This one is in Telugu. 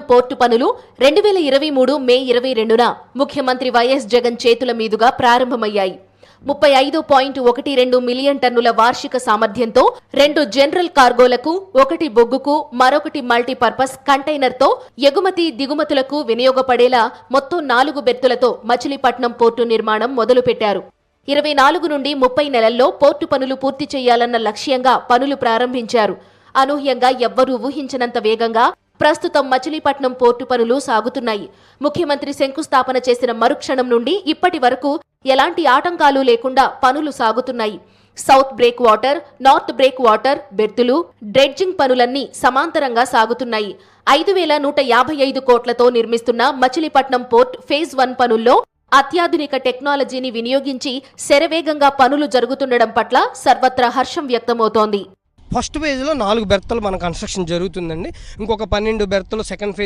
పోర్టు పనులు 2023 మే 22న ముఖ్యమంత్రి వైఎస్ జగన్ చేతుల మీదుగా ప్రారంభమయ్యాయి. 35.12 మిలియన్ టన్నుల వార్షిక సామర్థ్యంతో 2 జనరల్ కార్గోలకు, 1 బొగ్గుకు, మరొకటి మల్టీపర్పస్ కంటైనర్తో ఎగుమతి దిగుమతులకు వినియోగపడేలా మొత్తం 4 బెర్తులతో మచిలీపట్నం పోర్టు నిర్మాణం మొదలుపెట్టారు. 24 నుండి 30 నెలల్లో పోర్టు పనులు పూర్తి చేయాలన్న లక్ష్యంగా పనులు ప్రారంభించారు. అనూహ్యంగా ఎవ్వరూ ఊహించనంత వేగంగా ప్రస్తుతం మచిలీపట్నం పోర్టు పనులు సాగుతున్నాయి. ముఖ్యమంత్రి శంకుస్థాపన చేసిన మరుక్షణం నుండి ఇప్పటి వరకు ఎలాంటి ఆటంకాలు లేకుండా పనులు సాగుతున్నాయి. South breakwater, north breakwater, బెర్తులు, డ్రెడ్జింగ్ పనులన్నీ సమాంతరంగా సాగుతున్నాయి. 5,155 కోట్లతో నిర్మిస్తున్న మచిలీపట్నం పోర్ట్ ఫేజ్ 1 పనుల్లో అత్యాధునిక టెక్నాలజీని వినియోగించి శరవేగంగా పనులు జరుగుతుండడం పట్ల సర్వత్రా హర్షం వ్యక్తమవుతోంది. ఫస్ట్ ఫేజ్లో 4 బెర్తలు మన కన్స్ట్రక్షన్ జరుగుతుందండి. ఇంకొక 12 బెర్తలు సెకండ్ ఫేజ్